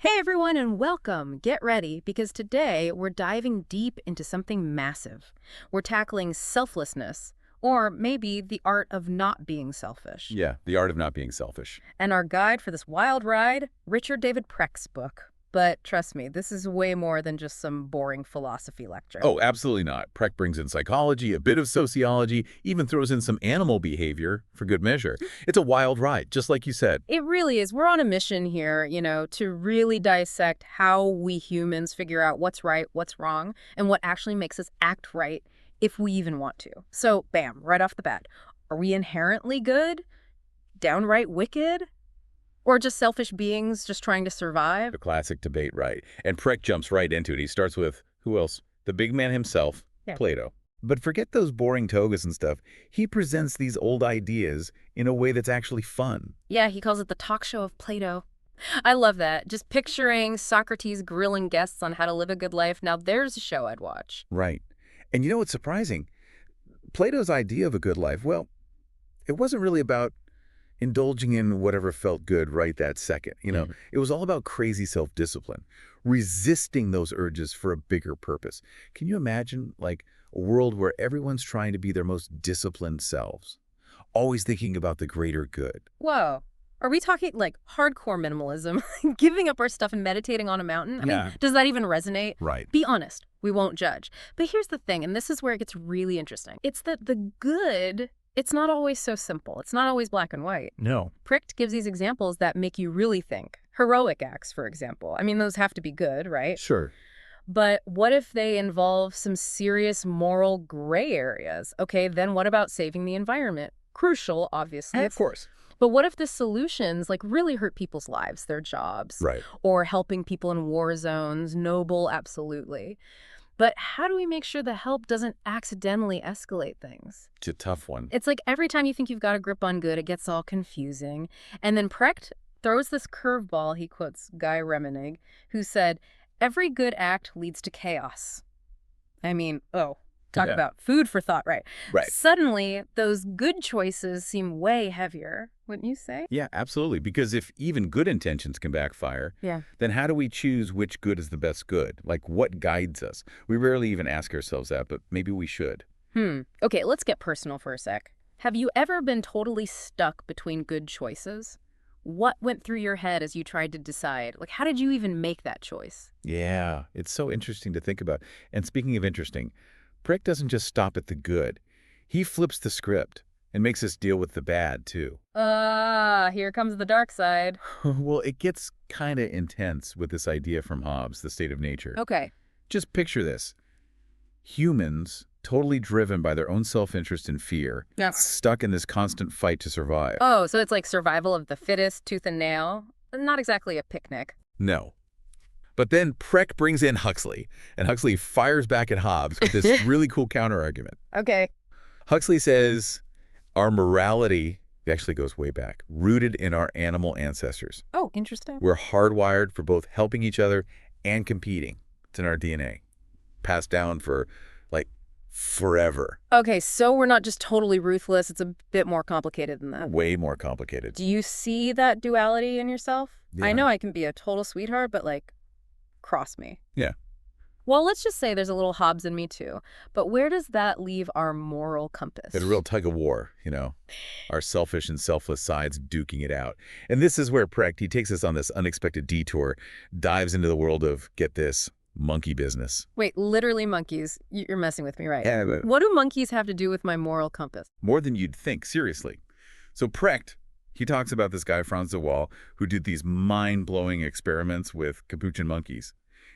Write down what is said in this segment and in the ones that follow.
Hey everyone and welcome! Get ready because today we're diving deep into something massive. We're tackling selflessness, or maybe the art of not being selfish. Yeah, the art of not being selfish. And our guide for this wild ride, David Precht's book. But trust me, this is way more than just some boring philosophy lecture. Oh, absolutely not. Precht brings in psychology, a bit of sociology, even throws in some animal behavior for good measure. It's a wild ride, just like you said. It really is. We're on a mission here, to really dissect how we humans figure out what's right, what's wrong, and what actually makes us act right if we even want to. So, bam, right off the bat. Are we inherently good? Downright wicked? Or just selfish beings just trying to survive? The classic debate, right? And Precht jumps right into it. He starts with, who else? The big man himself, Yeah. Plato. But forget those boring togas and stuff. He presents these old ideas in a way that's actually fun. Yeah, he calls it the talk show of Plato. I love that. Just picturing Socrates grilling guests on how to live a good life. Now there's a show I'd watch. Right. And you know what's surprising? Plato's idea of a good life, well, it wasn't really about indulging in whatever felt good right that second. It was all about crazy self-discipline, resisting those urges for a bigger purpose. Can you imagine, like, a world where everyone's trying to be their most disciplined selves, always thinking about the greater good? Whoa. Are we talking like hardcore minimalism, giving up our stuff and meditating on a mountain? I Yeah. mean, does that even resonate? Right. Be honest. We won't judge. But here's the thing, and this is where it gets really interesting. It's that the good, it's not always so simple. It's not always black and white. No. Precht gives these examples that make you really think. Heroic acts, for example. I mean, those have to be good, right? Sure. But what if they involve some serious moral gray areas? Okay, then what about saving the environment? Crucial, obviously. Of course. But what if the solutions really hurt people's lives, their jobs, Right. or helping people in war zones? Noble, absolutely. But how do we make sure the help doesn't accidentally escalate things? It's a tough one. It's like every time you think you've got a grip on good, it gets all confusing. And then Precht throws this curveball. He quotes Guy Remmenig, who said, "Every good act leads to chaos." I mean, talk Yeah. about food for thought, right? Right. Suddenly, those good choices seem way heavier, wouldn't you say? Yeah, absolutely. Because if even good intentions can backfire, Yeah. then how do we choose which good is the best good? Like, what guides us? We rarely even ask ourselves that, but maybe we should. Okay, let's get personal for a sec. Have you ever been totally stuck between good choices? What went through your head as you tried to decide? Like, how did you even make that choice? Yeah, it's so interesting to think about. And speaking of interesting, Precht doesn't just stop at the good. He flips the script and makes us deal with the bad, too. Here comes the dark side. Well, it gets kind of intense with this idea from Hobbes, the state of nature. Okay. Just picture this. Humans, totally driven by their own self-interest and fear, Yeah. stuck in this constant fight to survive. Oh, so it's like survival of the fittest, tooth and nail? Not exactly a picnic. No. But then Precht brings in Huxley, and Huxley fires back at Hobbes with this really cool counterargument. Okay. Huxley says our morality actually goes way back, rooted in our animal ancestors. Oh, interesting. We're hardwired for both helping each other and competing. It's in our DNA, passed down for, like, forever. Okay, so we're not just totally ruthless. It's a bit more complicated than that. Way more complicated. Do you see that duality in yourself? I Yeah. know I can be a total sweetheart, but cross me. Yeah. Well, let's just say there's a little Hobbes in me too. But where does that leave our moral compass? It's a real tug of war, our selfish and selfless sides duking it out. And this is where Precht, he takes us on this unexpected detour, dives into the world of, get this, monkey business. Wait, literally monkeys. You're messing with me, right? Yeah, but What do monkeys have to do with my moral compass? more than you'd think, seriously. So Precht, he talks about this guy, Franz de Waal, who did these mind-blowing experiments with capuchin monkeys.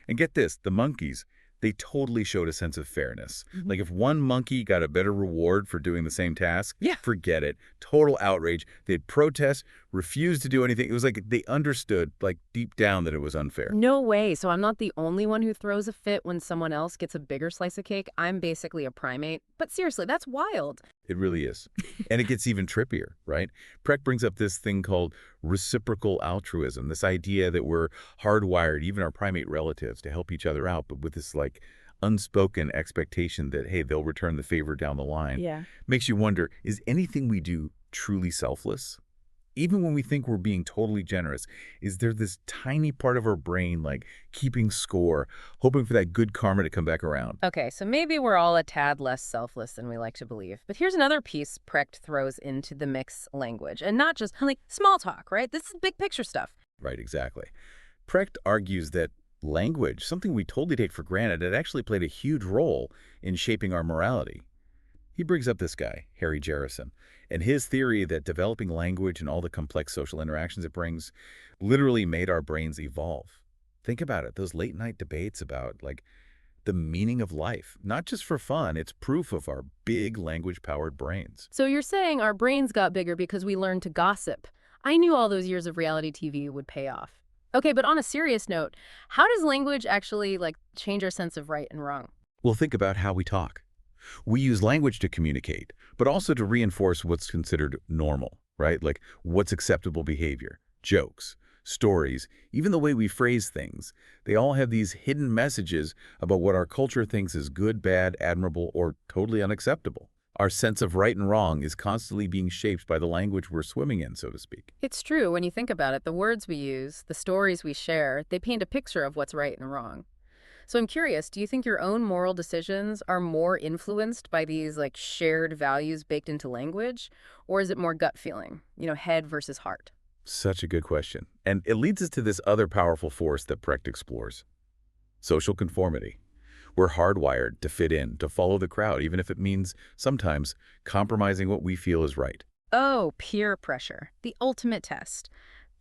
And get this, the monkeys, they totally showed a sense of fairness. Like, if one monkey got a better reward for doing the same task, Yeah. forget it. Total outrage. They'd protest, refuse to do anything. It was like they understood, like, deep down that it was unfair. No way. So I'm not the only one who throws a fit when someone else gets a bigger slice of cake. I'm basically a primate. But seriously, that's wild. It really is. And it gets even trippier, right? Precht brings up this thing called reciprocal altruism, this idea that we're hardwired, even our primate relatives, to help each other out, but with this, like, unspoken expectation that, hey, they'll return the favor down the line. Yeah. Makes you wonder, is anything we do truly selfless? Even when we think we're being totally generous, is there this tiny part of our brain, like, keeping score, hoping for that good karma to come back around? Okay, so maybe we're all a tad less selfless than we like to believe. But here's another piece Precht throws into the mix language, and not just like small talk, right? This is big picture stuff. Right, exactly. Precht argues that language, something we totally take for granted, it actually played a huge role in shaping our morality. He brings up this guy, Harry Jerrison, and his theory that developing language and all the complex social interactions it brings literally made our brains evolve. Think about it, those late night debates about, like, the meaning of life, not just for fun, it's proof of our big language-powered brains. So you're saying our brains got bigger because we learned to gossip. I knew all those years of reality TV would pay off. Okay, but on a serious note, how does language actually change our sense of right and wrong? Well, think about how we talk. We use language to communicate, but also to reinforce what's considered normal, right? Like what's acceptable behavior, jokes, stories, even the way we phrase things. They all have these hidden messages about what our culture thinks is good, bad, admirable, or totally unacceptable. Our sense of right and wrong is constantly being shaped by the language we're swimming in, so to speak. It's true when you think about it. The words we use, the stories we share, they paint a picture of what's right and wrong. So I'm curious, do you think your own moral decisions are more influenced by these shared values baked into language? Or is it more gut feeling, head versus heart? Such a good question. And it leads us to this other powerful force that Precht explores: social conformity. We're hardwired to fit in, to follow the crowd, even if it means sometimes compromising what we feel is right. Oh, peer pressure, the ultimate test.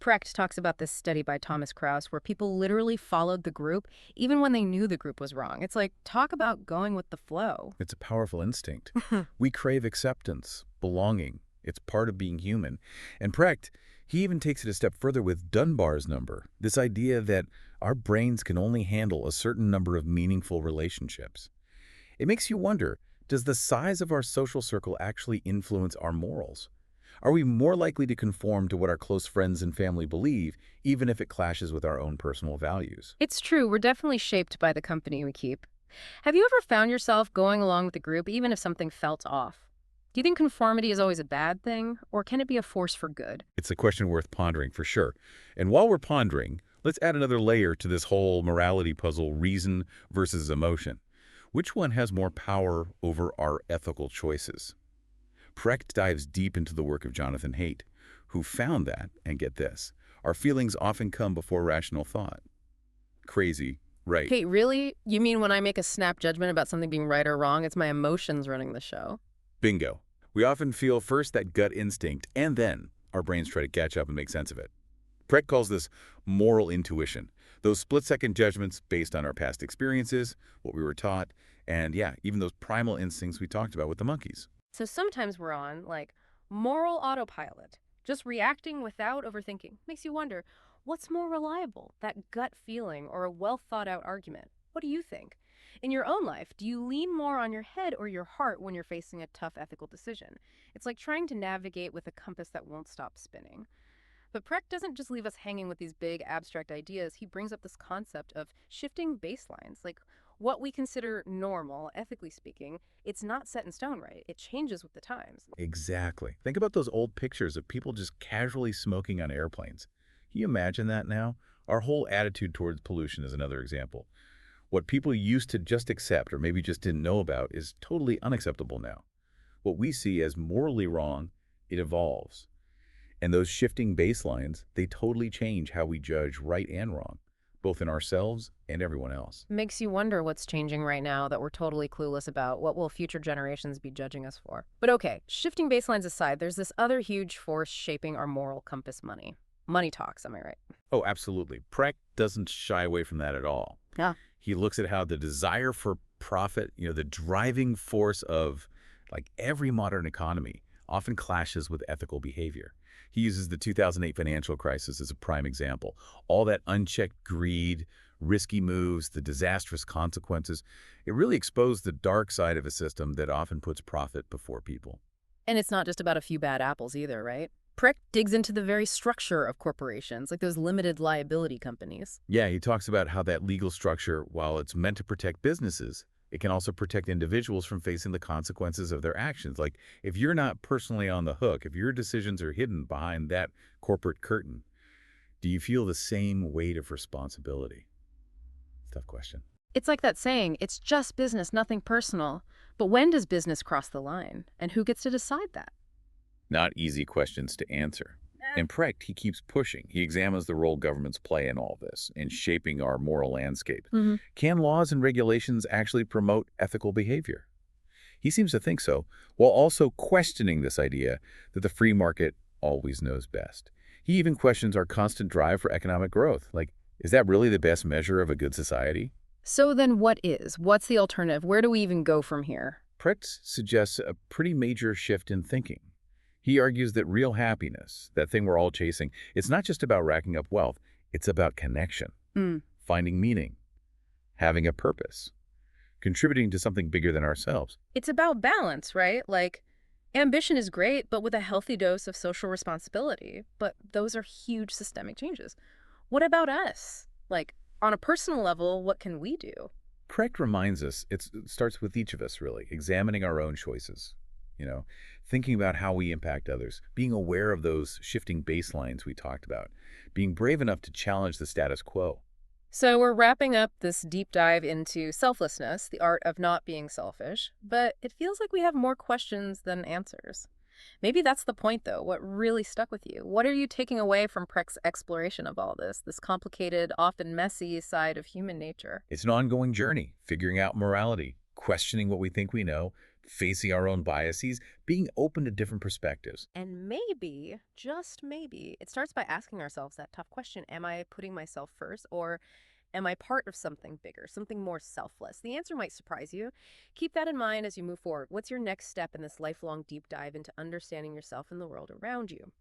Precht talks about this study by Thomas Krauss where people literally followed the group even when they knew the group was wrong. It's like, talk about going with the flow. It's a powerful instinct. We crave acceptance, belonging. It's part of being human. And Precht, he even takes it a step further with Dunbar's number, this idea that our brains can only handle a certain number of meaningful relationships. It makes you wonder, does the size of our social circle actually influence our morals? Are we more likely to conform to what our close friends and family believe, even if it clashes with our own personal values? It's true, we're definitely shaped by the company we keep. Have you ever found yourself going along with the group even if something felt off? Do you think conformity is always a bad thing, or can it be a force for good? It's a question worth pondering for sure. And while we're pondering, let's add another layer to this whole morality puzzle: reason versus emotion. Which one has more power over our ethical choices? Precht dives deep into the work of Jonathan Haidt, who found that, and get this, our feelings often come before rational thought. Crazy, right? Hey, really? You mean when I make a snap judgment about something being right or wrong, it's my emotions running the show? Bingo. We often feel first that gut instinct, and then our brains try to catch up and make sense of it. Precht calls this moral intuition, those split-second judgments based on our past experiences, what we were taught, and yeah, even those primal instincts we talked about with the monkeys. So sometimes we're on, moral autopilot, just reacting without overthinking. Makes you wonder, what's more reliable, that gut feeling or a well-thought-out argument? What do you think? In your own life, do you lean more on your head or your heart when you're facing a tough ethical decision? It's like trying to navigate with a compass that won't stop spinning. But Precht doesn't just leave us hanging with these big abstract ideas. He brings up this concept of shifting baselines, like what we consider normal, ethically speaking. It's not set in stone, right? It changes with the times. Exactly. Think about those old pictures of people just casually smoking on airplanes. Can you imagine that now? Our whole attitude towards pollution is another example. What people used to just accept or maybe just didn't know about is totally unacceptable now. What we see as morally wrong, it evolves. And those shifting baselines, they totally change how we judge right and wrong, both in ourselves and everyone else. Makes you wonder what's changing right now that we're totally clueless about. What will future generations be judging us for? But okay, shifting baselines aside, there's this other huge force shaping our moral compass: money. Money talks, am I right? Oh, absolutely. Precht doesn't shy away from that at all. Yeah. He looks at how the desire for profit, the driving force of every modern economy, often clashes with ethical behavior. He uses the 2008 financial crisis as a prime example. All that unchecked greed, risky moves, the disastrous consequences, it really exposed the dark side of a system that often puts profit before people. And it's not just about a few bad apples either, right? Precht digs into the very structure of corporations, like those limited liability companies. Yeah, he talks about how that legal structure, while it's meant to protect businesses, It can also protect individuals from facing the consequences of their actions. Like, if you're not personally on the hook, if your decisions are hidden behind that corporate curtain, do you feel the same weight of responsibility? Tough question. It's like that saying, it's just business, nothing personal. But when does business cross the line? And who gets to decide that? Not easy questions to answer. In Precht, he keeps pushing. He examines the role governments play in all this, in shaping our moral landscape. Hmm. Can laws and regulations actually promote ethical behavior? He seems to think so, while also questioning this idea that the free market always knows best. He even questions our constant drive for economic growth. Like, is that really the best measure of a good society? So then what is? What's the alternative? Where do we even go from here? Precht suggests a pretty major shift in thinking. He argues that real happiness, that thing we're all chasing, it's not just about racking up wealth, it's about connection, Mm. finding meaning, having a purpose, contributing to something bigger than ourselves. It's about balance, right? Like, ambition is great, but with a healthy dose of social responsibility. But those are huge systemic changes. What about us? Like, on a personal level, what can we do? Precht reminds us it starts with each of us, really, examining our own choices, you know, thinking about how we impact others, being aware of those shifting baselines we talked about, being brave enough to challenge the status quo. So we're wrapping up this deep dive into selflessness, the art of not being selfish, but it feels like we have more questions than answers. Maybe that's the point, though. What really stuck with you? What are you taking away from Precht's exploration of all this complicated, often messy side of human nature? It's an ongoing journey, figuring out morality, questioning what we think we know, facing our own biases, being open to different perspectives. And maybe, just maybe, it starts by asking ourselves that tough question: am I putting myself first, or am I part of something bigger, something more selfless? The answer might surprise you. Keep that in mind as you move forward. What's your next step in this lifelong deep dive into understanding yourself and the world around you?